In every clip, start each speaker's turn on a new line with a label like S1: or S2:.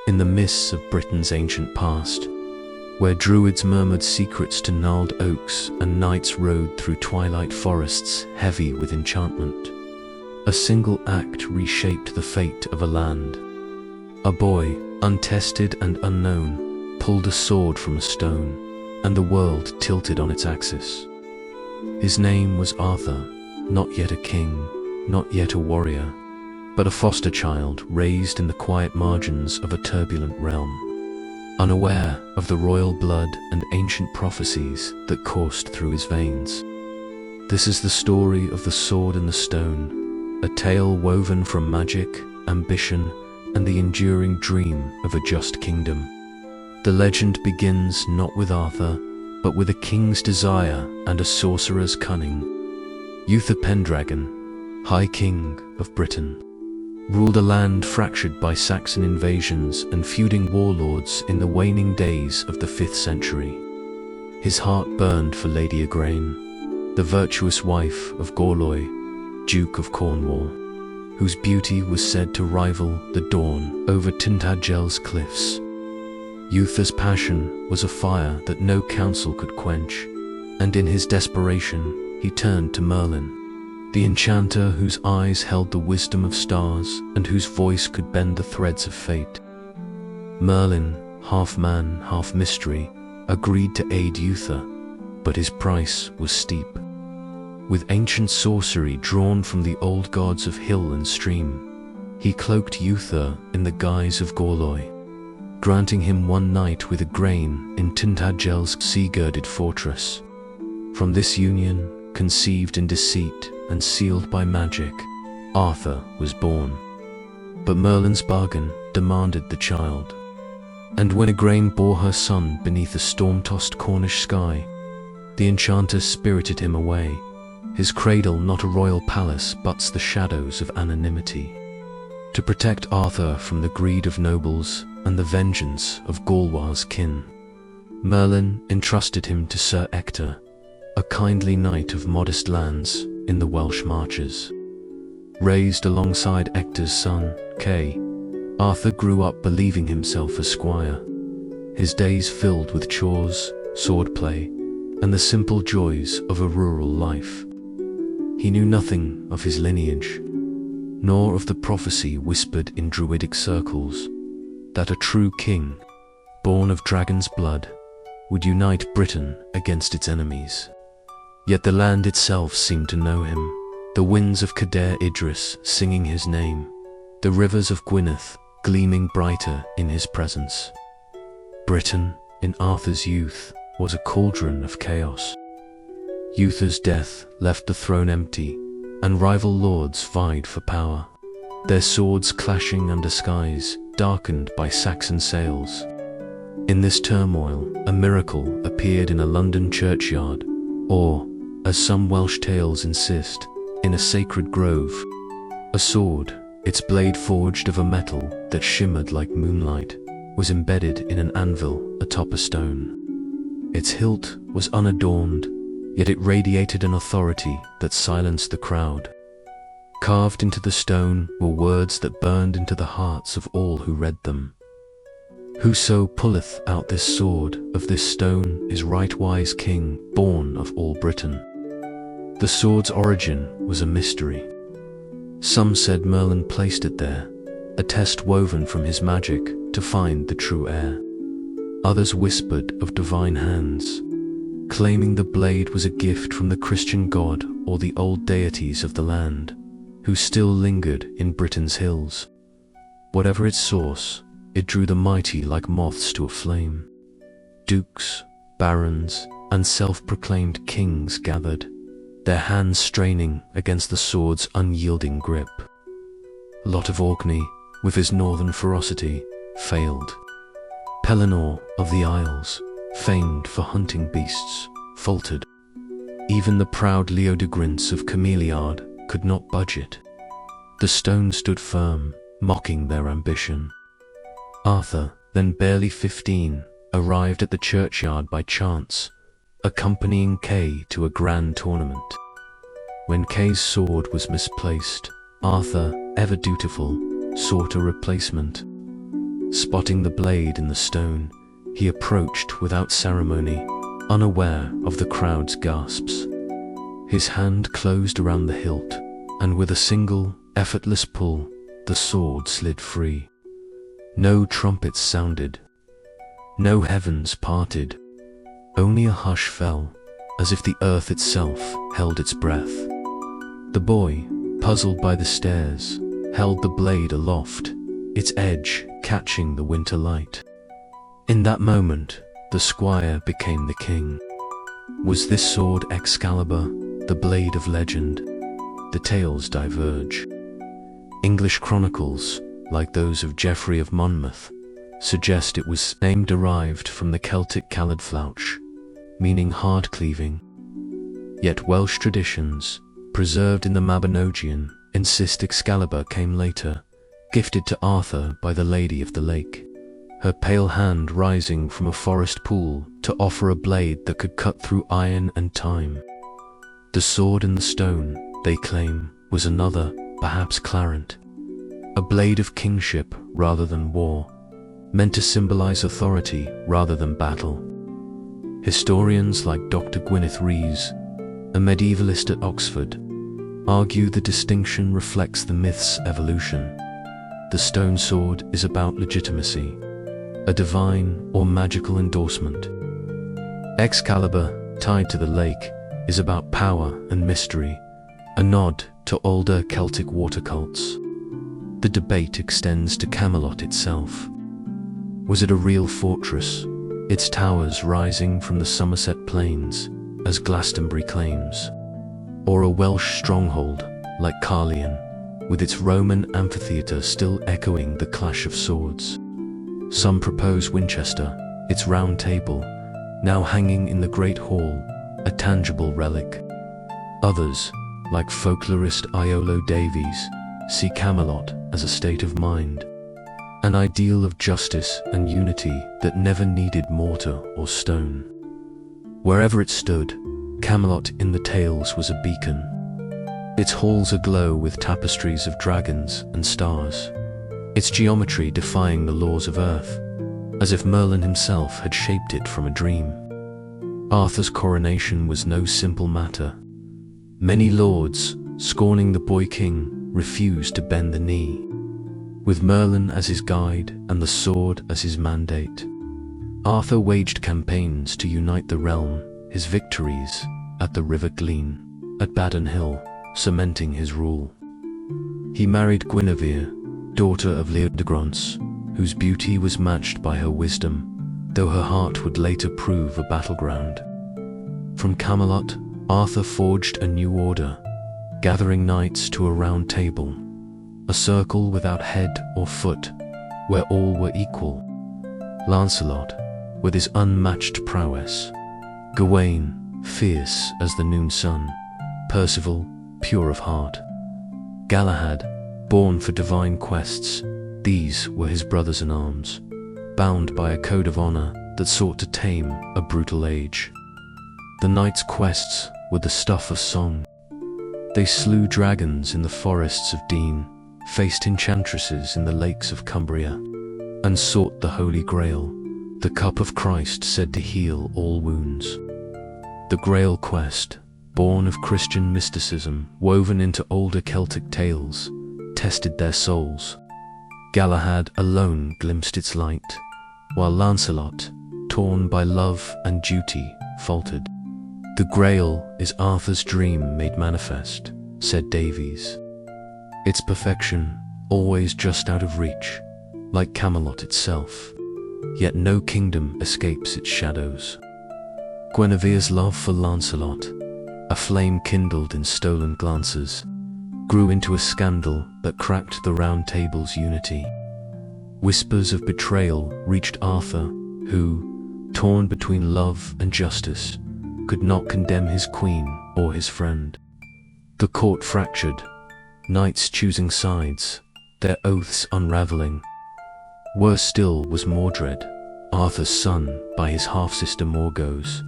S1: in the mists of Britain's ancient past, where druids murmured secrets to gnarled oaks and knights rode through twilight forests heavy with enchantment. A single act reshaped the fate of a land. A boy, untested and unknown, pulled a sword from a stone, and the world tilted on its axis. His name was Arthur, not yet a king, not yet a warrior, but a foster child raised in the quiet margins of a turbulent realm, unaware of the royal blood and ancient prophecies that coursed through his veins. This is the story of the Sword and the Stone, a tale woven from magic, ambition, and the enduring dream of a just kingdom. The legend begins not with Arthur, but with a king's desire and a sorcerer's cunning. Uther Pendragon, High King of Britain, ruled a land fractured by Saxon invasions and feuding warlords in the waning days of the 5th century. His heart burned for Lady Igraine, the virtuous wife of Gorlois, Duke of Cornwall, whose beauty was said to rival the dawn over Tintagel's cliffs. Uther's passion was a fire that no counsel could quench, and in his desperation he turned to Merlin, the enchanter whose eyes held the wisdom of stars and whose voice could bend the threads of fate. Merlin, half man, half mystery, agreed to aid Uther, but his price was steep. With ancient sorcery drawn from the old gods of hill and stream, he cloaked Uther in the guise of Gorlois, granting him one night with Igraine in Tintagel's sea-girded fortress. From this union, conceived in deceit and sealed by magic, Arthur was born. But Merlin's bargain demanded the child, and when Igraine bore her son beneath a storm-tossed Cornish sky, the enchanter spirited him away, his cradle not a royal palace but the shadows of anonymity. To protect Arthur from the greed of nobles and the vengeance of Gorlois' kin, Merlin entrusted him to Sir Ector, a kindly knight of modest lands in the Welsh marches. Raised alongside Ector's son, Kay, Arthur grew up believing himself a squire, his days filled with chores, swordplay, and the simple joys of a rural life. He knew nothing of his lineage, nor of the prophecy whispered in druidic circles that a true king, born of dragon's blood, would unite Britain against its enemies. Yet the land itself seemed to know him, the winds of Cadair Idris singing his name, the rivers of Gwynedd gleaming brighter in his presence. Britain, in Arthur's youth, was a cauldron of chaos. Uther's death left the throne empty, and rival lords vied for power, their swords clashing under skies darkened by Saxon sails. In this turmoil, a miracle appeared in a London churchyard, or, as some Welsh tales insist, in a sacred grove. A sword, its blade forged of a metal that shimmered like moonlight, was embedded in an anvil atop a stone. Its hilt was unadorned, yet it radiated an authority that silenced the crowd. Carved into the stone were words that burned into the hearts of all who read them. Whoso pulleth out this sword of this stone is right-wise king, born of all Britain. The sword's origin was a mystery. Some said Merlin placed it there, a test woven from his magic to find the true heir. Others whispered of divine hands, claiming the blade was a gift from the Christian god or the old deities of the land, who still lingered in Britain's hills. Whatever its source, it drew the mighty like moths to a flame. Dukes, barons, and self-proclaimed kings gathered, their hands straining against the sword's unyielding grip. Lot of Orkney, with his northern ferocity, failed. Pellinore of the Isles, famed for hunting beasts, faltered. Even the proud Leodegrins of Cameliard could not budge it. The stone stood firm, mocking their ambition. Arthur, then barely 15, arrived at the churchyard by chance, accompanying Kay to a grand tournament. When Kay's sword was misplaced, Arthur, ever dutiful, sought a replacement. spotting the blade in the stone, he approached without ceremony, unaware of the crowd's gasps. His hand closed around the hilt, and with a single, effortless pull, the sword slid free. No trumpets sounded. No heavens parted. Only a hush fell, as if the earth itself held its breath. The boy, puzzled by the stares, held the blade aloft, its edge catching the winter light. In that moment, the squire became the king. Was this sword Excalibur, the blade of legend? The tales diverge. English chronicles, like those of Geoffrey of Monmouth, suggest it was name derived from the Celtic caledflauch, meaning hard-cleaving. Yet Welsh traditions, preserved in the Mabinogion, insist Excalibur came later, gifted to Arthur by the Lady of the Lake, her pale hand rising from a forest pool to offer a blade that could cut through iron and time. The sword in the stone, they claim, was another, perhaps Clarent, a blade of kingship rather than war, meant to symbolize authority rather than battle. Historians like Dr. Gwyneth Rees, a medievalist at Oxford, argue the distinction reflects the myth's evolution. The stone sword is about legitimacy, a divine or magical endorsement. Excalibur, tied to the lake, is about power and mystery, a nod to older Celtic water cults. The debate extends to Camelot itself. Was it a real fortress, its towers rising from the Somerset plains, as Glastonbury claims, or a Welsh stronghold like Carlion, with its Roman amphitheatre still echoing the clash of swords? Some propose Winchester, its round table, now hanging in the Great Hall, a tangible relic. Others, like folklorist Iolo Davies, see Camelot as a state of mind, an ideal of justice and unity that never needed mortar or stone. Wherever it stood, Camelot in the tales was a beacon, its halls aglow with tapestries of dragons and stars, its geometry defying the laws of earth, as if Merlin himself had shaped it from a dream. Arthur's coronation was no simple matter. Many lords, scorning the boy king, refused to bend the knee. With Merlin as his guide and the sword as his mandate, Arthur waged campaigns to unite the realm, his victories at the River Glen, at Badon Hill, cementing his rule. He married Guinevere, daughter of Leodegrance, whose beauty was matched by her wisdom, though her heart would later prove a battleground. From Camelot, Arthur forged a new order, gathering knights to a round table, a circle without head or foot, where all were equal. Lancelot, with his unmatched prowess, Gawain, fierce as the noon sun, Percival, pure of heart, Galahad, born for divine quests. These were his brothers in arms, bound by a code of honor that sought to tame a brutal age. The knights' quests were the stuff of song. They slew dragons in the forests of Dean, faced enchantresses in the lakes of Cumbria, and sought the Holy Grail, the cup of Christ said to heal all wounds. The Grail quest, born of Christian mysticism woven into older Celtic tales, tested their souls. Galahad alone glimpsed its light, while Lancelot, torn by love and duty, faltered. The Grail is Arthur's dream made manifest, said Davies. Its perfection, always just out of reach, like Camelot itself, yet no kingdom escapes its shadows. Guinevere's love for Lancelot, a flame kindled in stolen glances, grew into a scandal that cracked the Round Table's unity. Whispers of betrayal reached Arthur, who, torn between love and justice, could not condemn his queen or his friend. The court fractured, knights choosing sides, their oaths unraveling. Worse still was Mordred, Arthur's son by his half-sister Morgause,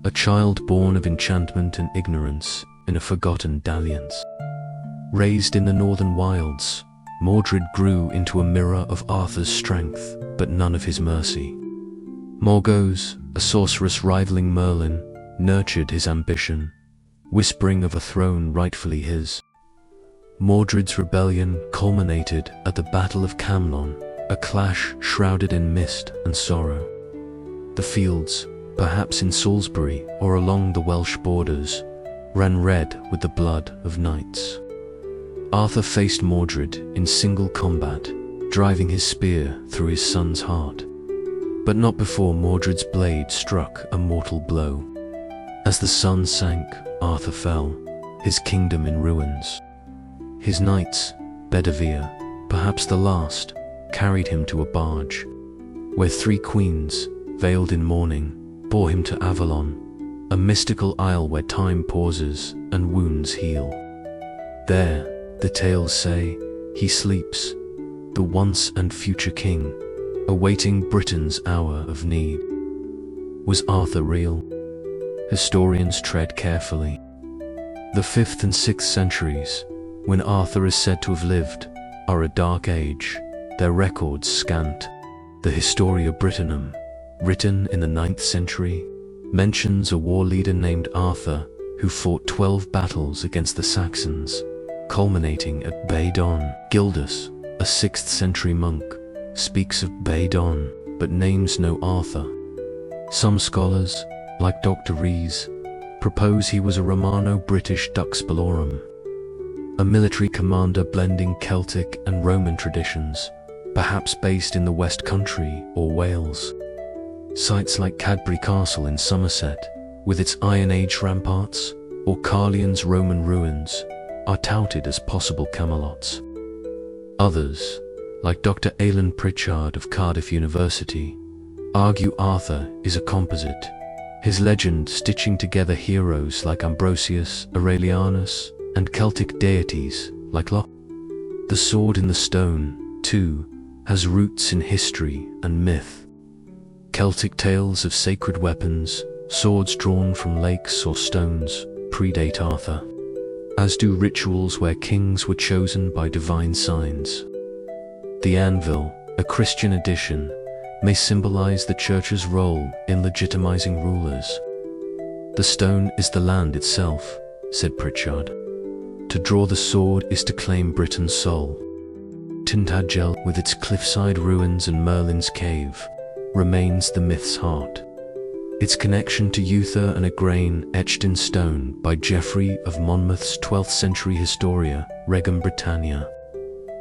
S1: a child born of enchantment and ignorance in a forgotten dalliance. Raised in the northern wilds, Mordred grew into a mirror of Arthur's strength, but none of his mercy. Morgause, a sorceress rivaling Merlin, nurtured his ambition, whispering of a throne rightfully his. Mordred's rebellion culminated at the Battle of Camlon, a clash shrouded in mist and sorrow. The fields, perhaps in Salisbury or along the Welsh borders, ran red with the blood of knights. Arthur faced Mordred in single combat, driving his spear through his son's heart. But not before Mordred's blade struck a mortal blow. As the sun sank, Arthur fell, his kingdom in ruins. His knights, Bedivere, perhaps the last, carried him to a barge, where 3 queens, veiled in mourning, bore him to Avalon, a mystical isle where time pauses and wounds heal. There, the tales say, he sleeps, the once and future king, awaiting Britain's hour of need. Was Arthur real? Historians tread carefully. The 5th and 6th centuries, when Arthur is said to have lived, are a dark age, their records scant. The Historia Brittonum, written in the 9th century, mentions a war leader named Arthur who fought 12 battles against the Saxons, culminating at Badon. Gildas, a 6th century monk, speaks of Badon, but names no Arthur. Some scholars, like Dr. Rees, propose he was a Romano-British Dux Bellorum, a military commander blending Celtic and Roman traditions, perhaps based in the West Country or Wales. Sites like Cadbury Castle in Somerset, with its Iron Age ramparts, or Carleon's Roman ruins, are touted as possible Camelots. Others, like Dr. Alan Pritchard of Cardiff University, argue Arthur is a composite, his legend stitching together heroes like Ambrosius, Aurelianus, and Celtic deities like Loch. The sword in the stone, too, has roots in history and myth. Celtic tales of sacred weapons, swords drawn from lakes or stones, predate Arthur, as do rituals where kings were chosen by divine signs. The anvil, a Christian addition, may symbolize the church's role in legitimizing rulers. The stone is the land itself, said Pritchard. To draw the sword is to claim Britain's soul. Tintagel, with its cliffside ruins and Merlin's cave, remains the myth's heart. Its connection to Uther and Igraine etched in stone by Geoffrey of Monmouth's 12th century Historia Regum Britannia.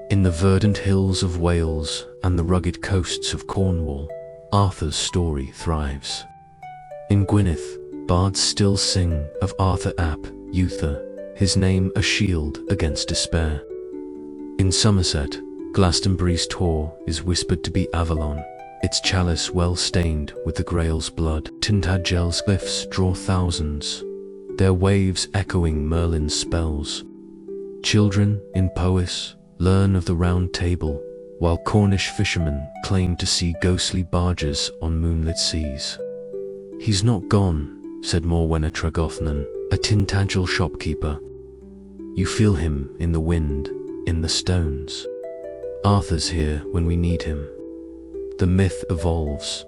S1: In the verdant hills of Wales and the rugged coasts of Cornwall, Arthur's story thrives. In Gwynedd, bards still sing of Arthur ap Uther, his name a shield against despair. In Somerset, Glastonbury's Tor is whispered to be Avalon, its chalice well stained with the Grail's blood. Tintagel's cliffs draw thousands, their waves echoing Merlin's spells. Children in Powys learn of the Round Table, while Cornish fishermen claim to see ghostly barges on moonlit seas. He's not gone, said Morwenna Tregothnan, a Tintagel shopkeeper. You feel him in the wind, in the stones. Arthur's here when we need him. The myth evolves.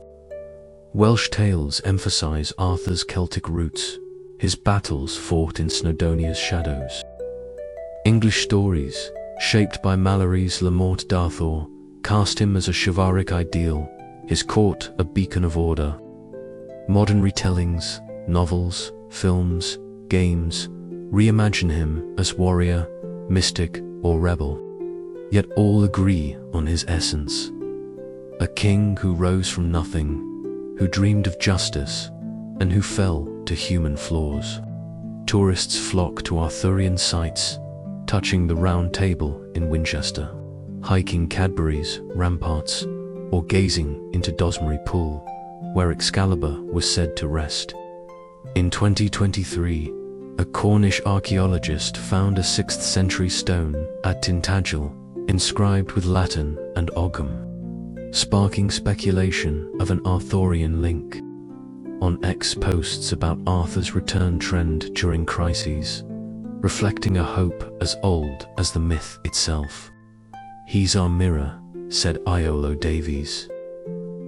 S1: Welsh tales emphasize Arthur's Celtic roots, his battles fought in Snowdonia's shadows. English stories, shaped by Malory's Le Morte d'Arthur, cast him as a chivalric ideal, his court a beacon of order. Modern retellings, novels, films, games, reimagine him as warrior, mystic, or rebel. Yet all agree on his essence. A king who rose from nothing, who dreamed of justice, and who fell to human flaws. Tourists flock to Arthurian sites, touching the Round Table in Winchester, hiking Cadbury's ramparts, or gazing into Dosmary Pool, where Excalibur was said to rest. In 2023, a Cornish archaeologist found a 6th century stone at Tintagel, inscribed with Latin and Ogham, sparking speculation of an Arthurian link. On X, posts about Arthur's return trend during crises, reflecting a hope as old as the myth itself. "He's our mirror," said Iolo Davies.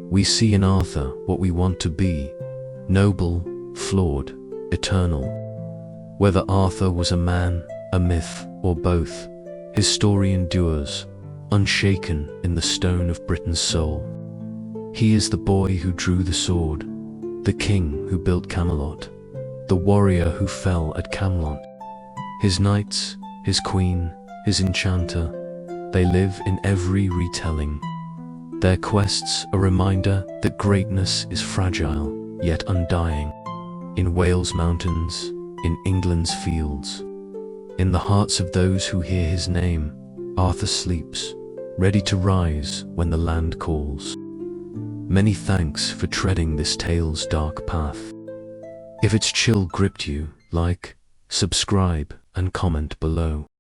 S1: "We see in Arthur what we want to be, noble, flawed, eternal." Whether Arthur was a man, a myth, or both, his story endures, unshaken in the stone of Britain's soul. He is the boy who drew the sword, the king who built Camelot, the warrior who fell at Camelot. His knights, his queen, his enchanter, they live in every retelling. Their quests a reminder that greatness is fragile, yet undying. In Wales' mountains, in England's fields, in the hearts of those who hear his name, Arthur sleeps, ready to rise when the land calls. Many thanks for treading this tale's dark path. If its chill gripped you, like, subscribe, and comment below.